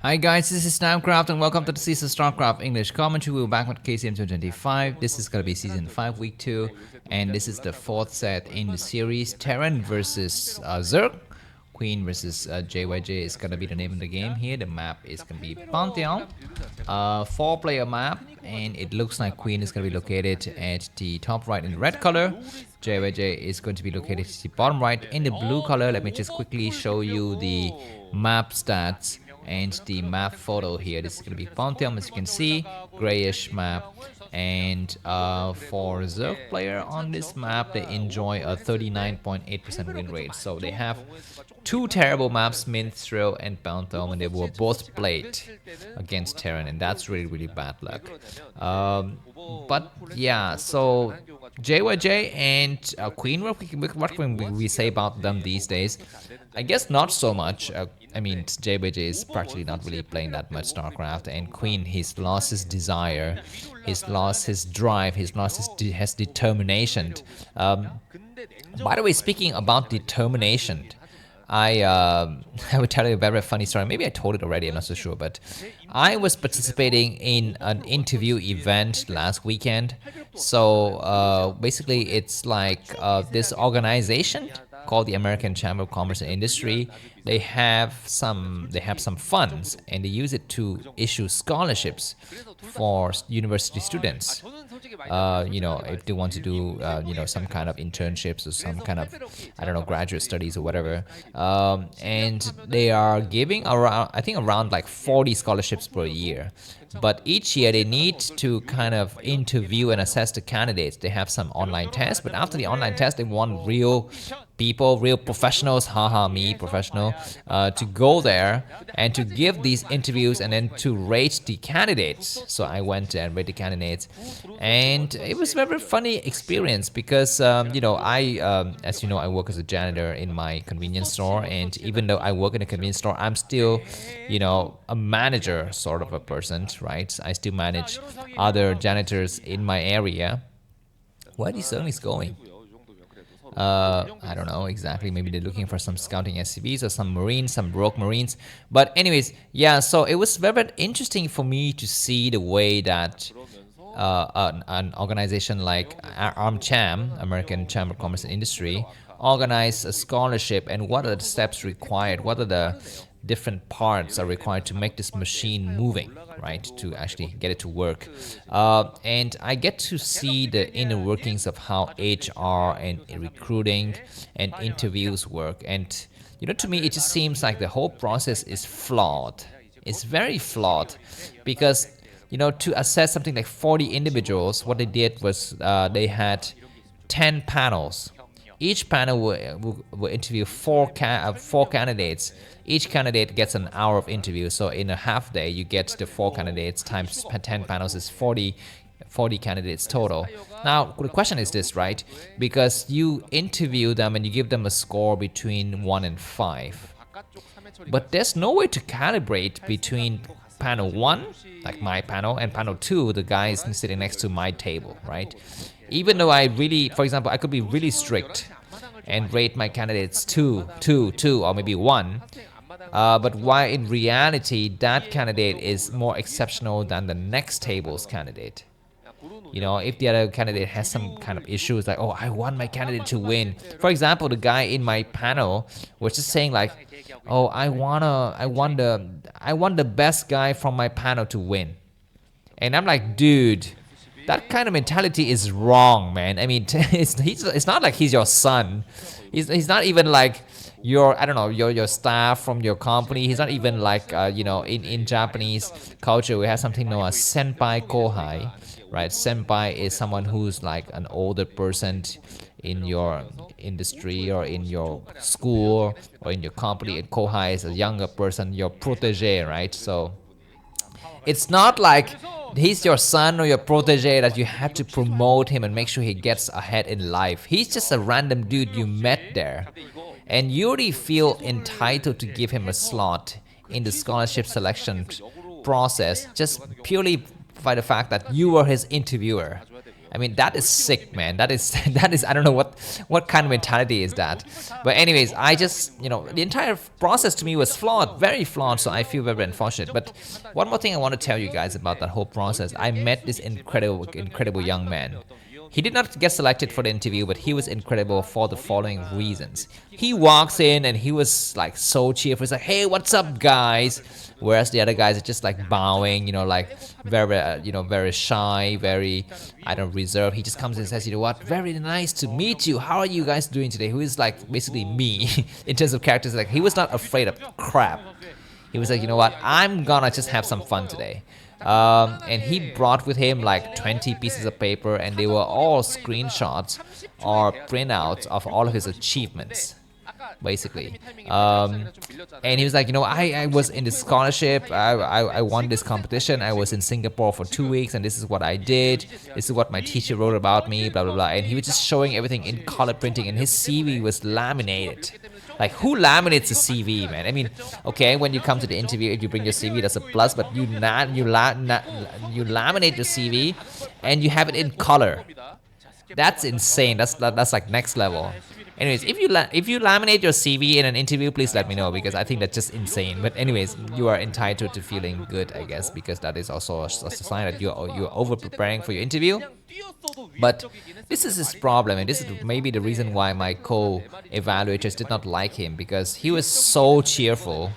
Hi guys, this is Namcraft and welcome to the season Starcraft English commentary. We're back with KCM 2025. This is gonna be season 5 week 2 and this is the fourth set in the series. Terran versus Zerg. Queen versus JYJ is gonna be the name of the game here. The map is gonna be Pantheon. 4-player map, and it looks like Queen is gonna be located at the top right in the red color. JYJ is going to be located at the bottom right in the blue color. Let me just quickly show you the map stats and the map photo here. This is going to be Pantheon, as you can see, grayish map. And for Zerg player on this map, they enjoy a 39.8% win rate. So they have two terrible maps, Minstrel and Pantheon, and they were both played against Terran, and that's really bad luck. But yeah, so JYJ and Queen, what can we say about them these days? I guess not so much. I mean, JYJ is practically not really playing that much StarCraft, and Queen, he's lost his desire, he's lost his drive, he's lost his determination. By the way, speaking about determination, I would tell you a very funny story. Maybe I told it already, I'm not so sure, but I was participating in an interview event last weekend. So basically, it's like this organization called the American Chamber of Commerce and Industry. They have some funds, and they use it to issue scholarships for university students. If they want to do, some kind of internships or some kind of, I don't know, graduate studies or whatever. And they are giving around, I think around like 40 scholarships per year. But each year they need to kind of interview and assess the candidates. They have some online tests, but after the online test, they want real people, real professionals, haha, me, professional, to go there and to give these interviews and then to rate the candidates. So I went and rated the candidates, and it was a very funny experience because, as you know, I work as a janitor in my convenience store, and even though I work in a convenience store, I'm still, a manager sort of a person, right? I still manage other janitors in my area. Where are these zombies going? I don't know exactly. Maybe they're looking for some scouting SCVs or some marines, some rogue marines. But anyways, yeah. So it was very interesting for me to see the way that an organization like AmCham, American Chamber of Commerce and Industry, organize a scholarship, and what are the steps required? What are the different parts are required to make this machine moving, right? To actually get it to work. And I get to see the inner workings of how HR and recruiting and interviews work. And, to me, it just seems like the whole process is flawed. It's very flawed because, to assess something like 40 individuals, what they did was they had 10 panels. Each panel will interview four candidates. Each candidate gets an hour of interview. So in a half day, you get the 4 candidates times 10 panels is 40 candidates total. Now, the question is this, right? Because you interview them and you give them a score between 1 and 5. But there's no way to calibrate between panel 1, like my panel, and panel 2, the guy is sitting next to my table, right? Even though for example, I could be really strict and rate my candidates 2, or maybe 1. But why in reality that candidate is more exceptional than the next table's candidate? If the other candidate has some kind of issues, like, oh, I want my candidate to win. For example, the guy in my panel was just saying like, oh, I want the best guy from my panel to win. And I'm like, dude, that kind of mentality is wrong, man. I mean, it's not like he's your son. He's not even like your staff from your company. He's not even like, in Japanese culture, we have something known as senpai kohai, right? Senpai is someone who's like an older person in your industry or in your school or in your company, and kohai is a younger person, your protege, right? So it's not like he's your son or your protege that you have to promote him and make sure he gets ahead in life. He's just a random dude you met there, and you already feel entitled to give him a slot in the scholarship selection process just purely by the fact that you were his interviewer. I mean, that is sick, man. That is that is, I don't know what kind of mentality is that. But anyways, I just, the entire process to me was flawed, very flawed. So I feel very unfortunate. But one more thing I want to tell you guys about that whole process. I met this incredible young man. He did not get selected for the interview, but he was incredible for the following reasons. He walks in and he was like so cheerful. He's like, "Hey, what's up, guys?" Whereas the other guys are just like bowing, like very, very shy, very, I don't know, reserved. He just comes and says, "You know what? Very nice to meet you. How are you guys doing today?" Who is like basically me in terms of characters. Like, he was not afraid of crap. He was like, "You know what? I'm gonna just have some fun today." And he brought with him like 20 pieces of paper, and they were all screenshots or printouts of all of his achievements, basically. And he was like, I was in this scholarship, I won this competition, I was in Singapore for 2 weeks, and this is what I did, this is what my teacher wrote about me, blah blah blah. And he was just showing everything in color printing, and his CV was laminated. Like, who laminates a CV, man? I mean, okay, when you come to the interview, if you bring your CV, that's a plus, but you laminate your CV and you have it in color. That's insane. That's like next level. Anyways, if you laminate your CV in an interview, please let me know, because I think that's just insane. But anyways, you are entitled to feeling good, I guess, because that is also a sign that you're over preparing for your interview. But this is his problem, and this is maybe the reason why my co-evaluators did not like him, because he was so cheerful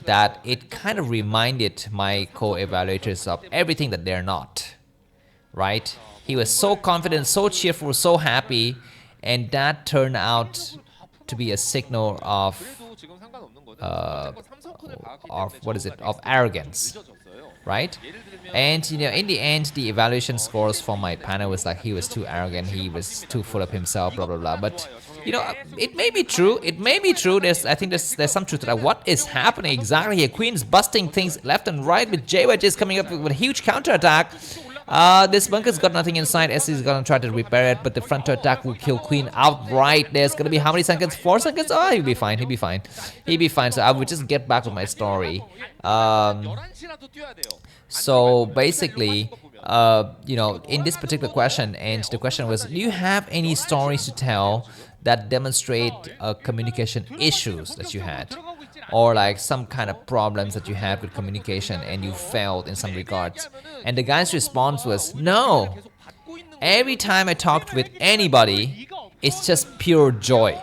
that it kind of reminded my co-evaluators of everything that they're not, right? He was so confident, so cheerful, so happy, and that turned out to be a signal of arrogance, right? And in the end, the evaluation scores for my panel was like, he was too arrogant, he was too full of himself, blah blah blah. But it may be true. It may be true. I think there's some truth to that. What is happening exactly here? Queen's busting things left and right, with JYJ coming up with a huge counterattack. This bunker's got nothing inside. SC is gonna try to repair it, but the front attack will kill Queen outright. There's gonna be how many seconds? 4 seconds? Oh, he'll be fine. He'll be fine. He'll be fine. So I would just get back with my story. So basically, in this particular question, and the question was, do you have any stories to tell that demonstrate communication issues that you had, or like some kind of problems that you had with communication and you failed in some regards? And the guy's response was, no, every time I talked with anybody, it's just pure joy.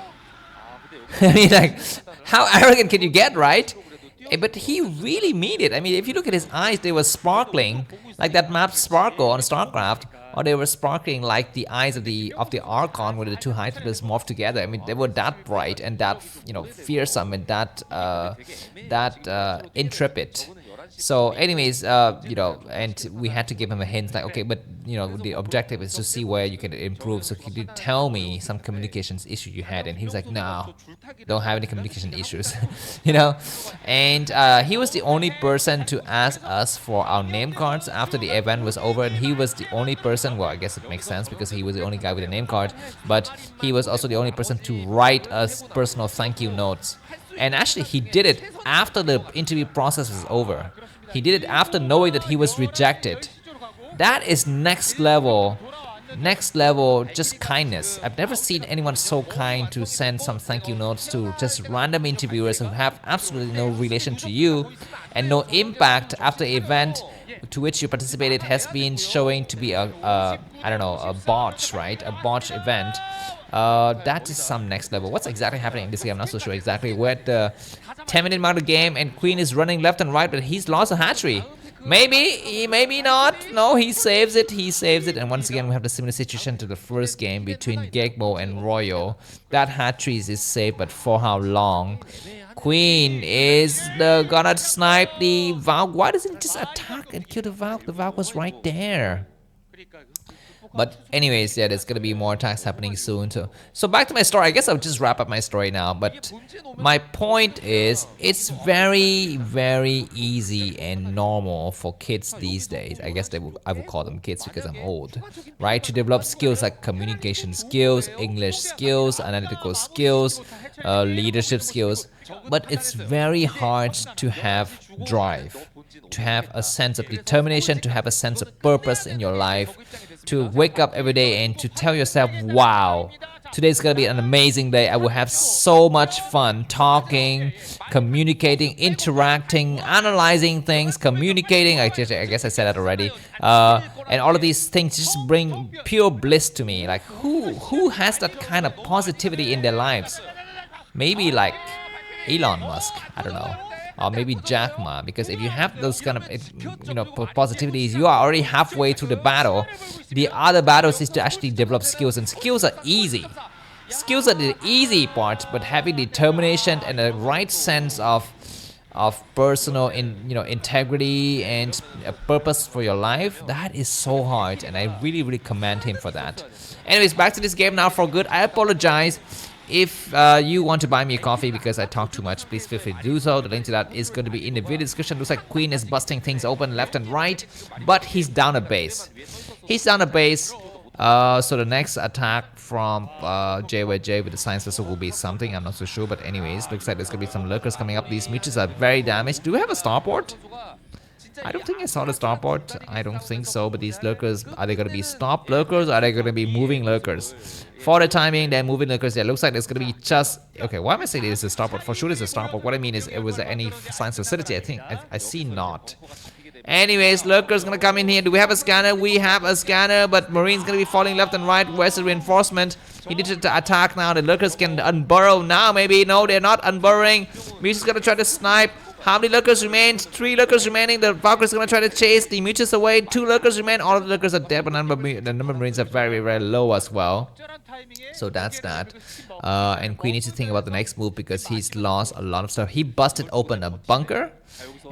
I mean, like, how arrogant can you get, right? But he really meant it. I mean, if you look at his eyes, they were sparkling like that map Sparkle on Starcraft, or they were sparkling like the eyes of the Archon, where the two hyperplayers morphed together. I mean, they were that bright and that fearsome and that intrepid. So anyways, and we had to give him a hint, like, okay, but the objective is to see where you can improve. So could you tell me some communications issue you had? And he was like, no, don't have any communication issues. And he was the only person to ask us for our name cards after the event was over, and he was the only person, well, I guess it makes sense because he was the only guy with a name card, but he was also the only person to write us personal thank you notes. And actually, he did it after the interview process was over. He did it after knowing that he was rejected. That is next level just kindness. I've never seen anyone so kind to send some thank you notes to just random interviewers who have absolutely no relation to you and no impact after the event to which you participated has been showing to be a botch, right? A botch event. That is some next level. What's exactly happening in this game? I'm not so sure exactly. We're at the 10-minute mark of the game, and Queen is running left and right, but he's lost a hatchery. Maybe not. No, he saves it. And once again, we have the similar situation to the first game between Gegbo and Royal. That hatchery is saved, but for how long? Queen is gonna snipe the Valk. Why doesn't he just attack and kill the Valk? The Valk was right there. But anyways, yeah, there's gonna be more attacks happening soon. So back to my story. I guess I'll just wrap up my story now. But my point is, it's very, very easy and normal for kids these days. I guess I would call them kids because I'm old, right? To develop skills like communication skills, English skills, analytical skills, leadership skills. But it's very hard to have drive. to have a sense of determination, to have a sense of purpose in your life, to wake up every day and to tell yourself, wow, today's gonna be an amazing day. I will have so much fun talking, communicating, interacting, analyzing things, communicating. I guess I said that already. And all of these things just bring pure bliss to me. Like who has that kind of positivity in their lives? Maybe like Elon Musk, I don't know, or maybe Jack Ma, because if you have those kind of positivities, you are already halfway through the battle. The other battles is to actually develop skills, and skills are easy. Skills are the easy part, but having determination and the right sense of personal integrity and a purpose for your life, that is so hard, and I really commend him for that. Anyways, back to this game now for good. I apologize. If you want to buy me a coffee because I talk too much, please feel free to do so. The link to that is going to be in the video description. Looks like Queen is busting things open left and right, but he's down a base. He's down a base. So the next attack from JYJ with the science vessel will be something, I'm not so sure, but anyways, looks like there's going to be some lurkers coming up. These mutuals are very damaged. Do we have a starport? I don't think I saw the starport. I don't think so, but these lurkers, are they going to be stop lurkers or are they going to be moving lurkers? For the timing, they're moving lurkers. Yeah, looks like there's going to be just... Okay, why am I saying it's a starport? For sure it's a starport. What I mean is, was there any science facility? I think, I see not. Anyways, lurkers going to come in here. Do we have a scanner? We have a scanner, but Marine's going to be falling left and right. Where's the reinforcement? He needs to attack now. The lurkers can unburrow now, maybe. No, they're not unburrowing. Mutu's going to try to snipe. How many lurkers remain? 3 lurkers remaining. The Valkyrie's gonna try to chase the mutuals away. 2 lurkers remain. All of the lurkers are dead, but the number of marines are very low as well. So that's that. And Queen needs to think about the next move because he's lost a lot of stuff. He busted open a bunker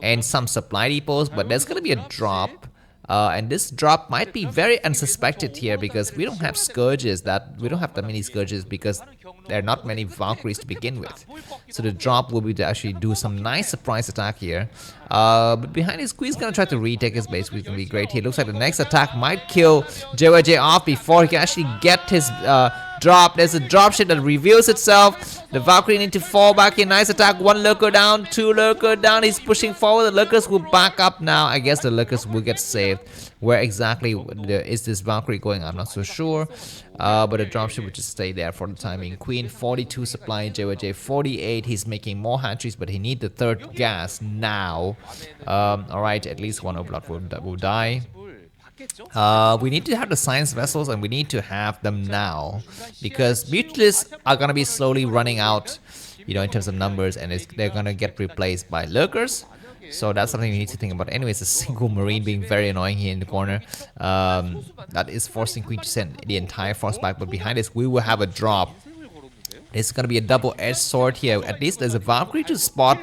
and some supply depots, but there's gonna be a drop. And this drop might be very unsuspected here because we don't have scourges. We don't have that many scourges because there are not many Valkyries to begin with. So the drop will be to actually do some nice surprise attack here. But behind his Queen's gonna try to retake his base, which is gonna be great here. Looks like the next attack might kill JYJ off before he can actually get his drop. There's a drop ship that reveals itself. The Valkyrie need to fall back in. Nice attack. 1 lurker down, 2 lurker down. He's pushing forward. The lurkers will back up now. I guess the lurkers will get saved. Where exactly is this Valkyrie going? I'm not so sure. But the dropship will just stay there for the time being. Queen 42 supply, JYJ 48. He's making more hatcheries, but he needs the 3rd gas now. Alright, at least 1 Oblot will die. We need to have the science vessels, and we need to have them now because mutualists are gonna be slowly running out, in terms of numbers, and they're gonna get replaced by lurkers. So that's something we need to think about. Anyways, a single marine being very annoying here in the corner. That is forcing Queen to send the entire force back, but behind this we will have a drop. It's gonna be a double-edged sword here. At least there's a Valkyrie to spot.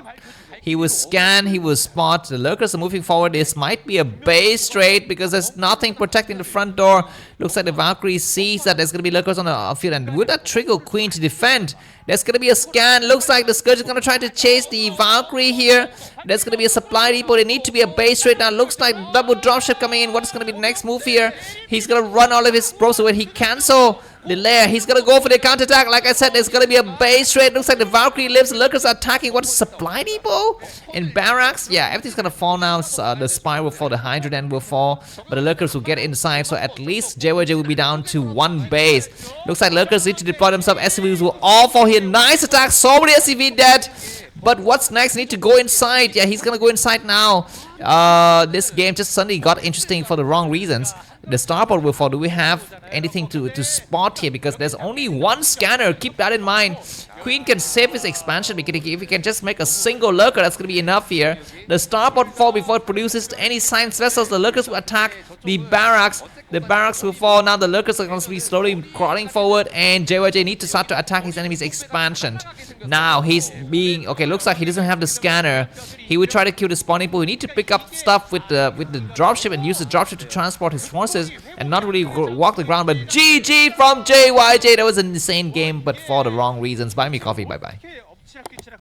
He will scan, he will spot. The lurkers are moving forward. This might be a base trade because there's nothing protecting the front door. Looks like the Valkyrie sees that there's going to be lurkers on the field. And will that trigger Queen to defend? There's going to be a scan. Looks like the Scourge is going to try to chase the Valkyrie here. There's going to be a supply depot. They need to be a base trade now. Looks like double dropship coming in. What is going to be the next move here? He's going to run all of his probes away. He cancel the lair. He's gonna go for the counterattack. Like I said, there's gonna be a base trade. Looks like the Valkyrie lives. The lurkers are attacking. What is supply depot? In barracks? Yeah, everything's gonna fall now. The spire will fall, the Hydroden will fall, but the lurkers will get inside. So at least JYJ will be down to 1 base. Looks like lurkers need to deploy themselves. SCVs will all fall here. Nice attack. So many SCV dead. But what's next? Need to go inside. Yeah, he's gonna go inside now. This game just suddenly got interesting for the wrong reasons. The starport will fall. Do we have anything to spot here? Because there's only 1 scanner. Keep that in mind. Queen can save his expansion because if he can just make a single lurker, that's gonna be enough here. The starport fall before it produces any science vessels. The lurkers will attack the barracks. The barracks will fall. Now the lurkers are going to be slowly crawling forward, and JYJ needs to start to attack his enemy's expansion. Now he's being okay. Looks like he doesn't have the scanner. He will try to kill the spawning pool. He needs to pick up stuff with the dropship and use the dropship to transport his forces and not really walk the ground. But GG from JYJ. That was an insane game, but for the wrong reasons. Buy me coffee. Bye bye.